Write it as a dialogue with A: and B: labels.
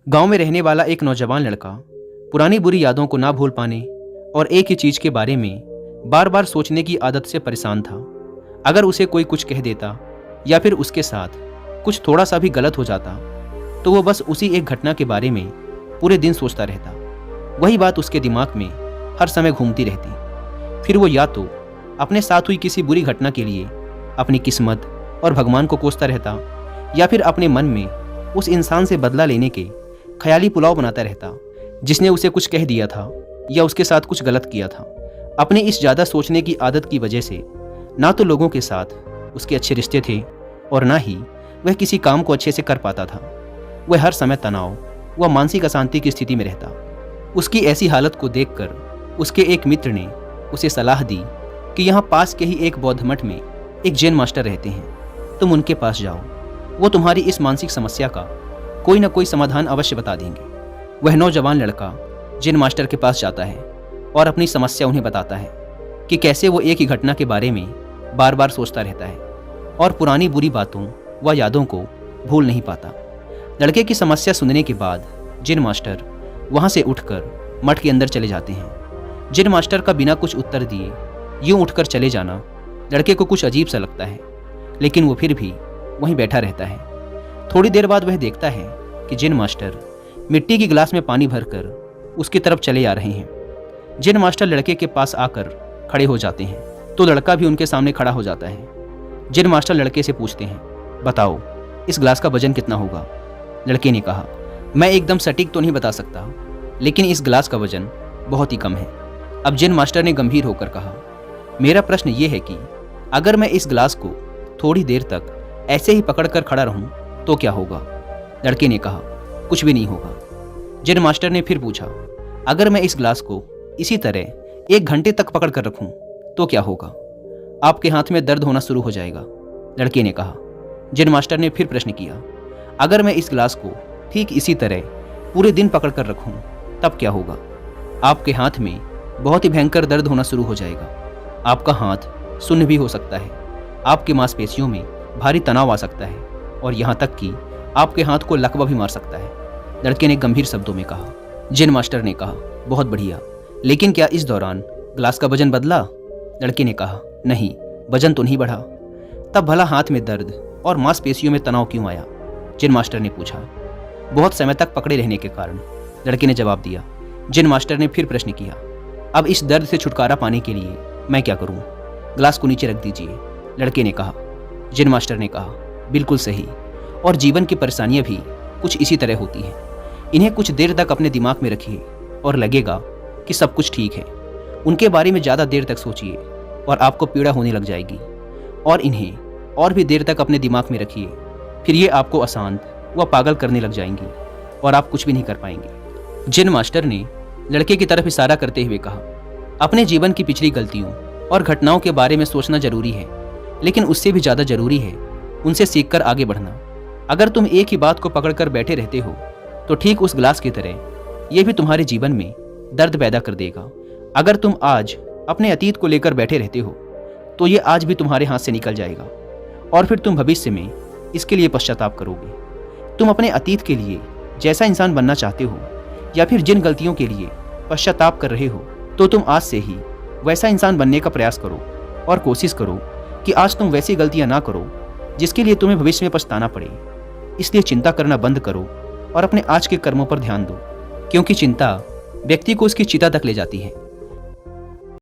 A: गांव में रहने वाला एक नौजवान लड़का पुरानी बुरी यादों को ना भूल पाने और एक ही चीज के बारे में बार बार सोचने की आदत से परेशान था। अगर उसे कोई कुछ कह देता या फिर उसके साथ कुछ थोड़ा सा भी गलत हो जाता तो वो बस उसी एक घटना के बारे में पूरे दिन सोचता रहता। वही बात उसके दिमाग में हर समय घूमती रहती। फिर वो या तो अपने साथ हुई किसी बुरी घटना के लिए अपनी किस्मत और भगवान को कोसता रहता या फिर अपने मन में उस इंसान से बदला लेने के ख्याली पुलाव बनाता रहता जिसने उसे कुछ कह दिया था या उसके साथ कुछ गलत किया था। अपने इस ज़्यादा सोचने की आदत की वजह से ना तो लोगों के साथ उसके अच्छे रिश्ते थे और ना ही वह किसी काम को अच्छे से कर पाता था। वह हर समय तनाव व मानसिक अशांति की स्थिति में रहता। उसकी ऐसी हालत को देखकर उसके एक मित्र ने उसे सलाह दी कि यहाँ पास के ही एक बौद्ध मठ में एक जैन मास्टर रहते हैं, तुम उनके पास जाओ, वो तुम्हारी इस मानसिक समस्या का कोई ना कोई समाधान अवश्य बता देंगे। वह नौजवान लड़का जैन मास्टर के पास जाता है और अपनी समस्या उन्हें बताता है कि कैसे वो एक ही घटना के बारे में बार बार सोचता रहता है और पुरानी बुरी बातों व यादों को भूल नहीं पाता। लड़के की समस्या सुनने के बाद जैन मास्टर वहाँ से उठकर मठ के अंदर चले जाते हैं। जैन मास्टर का बिना कुछ उत्तर दिए यूं उठकर चले जाना लड़के को कुछ अजीब सा लगता है, लेकिन वो फिर भी वहीं बैठा रहता है। थोड़ी देर बाद वह देखता है कि जैन मास्टर मिट्टी की गिलास में पानी भरकर उसकी तरफ चले आ रहे हैं। जैन मास्टर लड़के के पास आकर खड़े हो जाते हैं तो लड़का भी उनके सामने खड़ा हो जाता है। जैन मास्टर लड़के से पूछते हैं, बताओ इस गिलास का वजन कितना होगा? लड़के ने कहा, मैं एकदम सटीक तो नहीं बता सकता, लेकिन इस गिलास का वजन बहुत ही कम है। अब जैन मास्टर ने गंभीर होकर कहा, मेरा प्रश्न ये है कि अगर मैं इस गिलास को थोड़ी देर तक ऐसे ही पकड़कर खड़ा रहूं तो क्या होगा? लड़के ने कहा, कुछ भी नहीं होगा। जैन मास्टर ने फिर पूछा, अगर मैं इस गिलास को इसी तरह 1 घंटे तक पकड़ कर रखूं तो क्या होगा? आपके हाथ में दर्द होना शुरू हो जाएगा। लड़के ने कहा। जैन मास्टर ने फिर प्रश्न किया, अगर मैं इस गिलास को ठीक इसी तरह पूरे दिन पकड़ कर रखूं तब क्या होगा? आपके हाथ में बहुत ही भयंकर दर्द होना शुरू हो जाएगा। आपका हाथ सुन्न भी हो सकता है, आपकी मांसपेशियों में भारी तनाव आ सकता है और यहाँ तक कि आपके हाथ को लकवा भी मार सकता है। लड़के ने गंभीर शब्दों में कहा। जैन मास्टर ने कहा, बहुत बढ़िया, लेकिन क्या इस दौरान गिलास का वजन बदला? लड़के ने कहा, नहीं, वजन तो नहीं बढ़ा। तब भला हाथ में दर्द और मांसपेशियों में तनाव क्यों आया? जैन मास्टर ने पूछा। बहुत समय तक पकड़े रहने के कारण, लड़के ने जवाब दिया। जैन मास्टर ने फिर प्रश्न किया, अब इस दर्द से छुटकारा पाने के लिए मैं क्या करूं? गिलास को नीचे रख दीजिए। लड़के ने कहा। जैन मास्टर ने कहा, बिल्कुल सही, और जीवन की परेशानियां भी कुछ इसी तरह होती हैं। इन्हें कुछ देर तक अपने दिमाग में रखिए और लगेगा कि सब कुछ ठीक है। उनके बारे में ज़्यादा देर तक सोचिए और आपको पीड़ा होने लग जाएगी, और इन्हें और भी देर तक अपने दिमाग में रखिए, फिर ये आपको अशांत व पागल करने लग जाएंगी और आप कुछ भी नहीं कर पाएंगे। जैन मास्टर ने लड़के की तरफ इशारा करते हुए कहा, अपने जीवन की पिछली गलतियों और घटनाओं के बारे में सोचना जरूरी है, लेकिन उससे भी ज़्यादा जरूरी है उनसे सीखकर आगे बढ़ना। अगर तुम एक ही बात को पकड़कर बैठे रहते हो तो ठीक उस गिलास की तरह ये भी तुम्हारे जीवन में दर्द पैदा कर देगा। अगर तुम आज अपने अतीत को लेकर बैठे रहते हो तो ये आज भी तुम्हारे हाथ से निकल जाएगा और फिर तुम भविष्य में इसके लिए पश्चाताप करोगे। तुम अपने अतीत के लिए जैसा इंसान बनना चाहते हो या फिर जिन गलतियों के लिए पश्चाताप कर रहे हो, तो तुम आज से ही वैसा इंसान बनने का प्रयास करो और कोशिश करो कि आज तुम वैसी गलतियां ना करो जिसके लिए तुम्हें भविष्य में पछताना पड़े। इसलिए चिंता करना बंद करो और अपने आज के कर्मों पर ध्यान दो, क्योंकि चिंता व्यक्ति को उसकी चिता तक ले जाती है।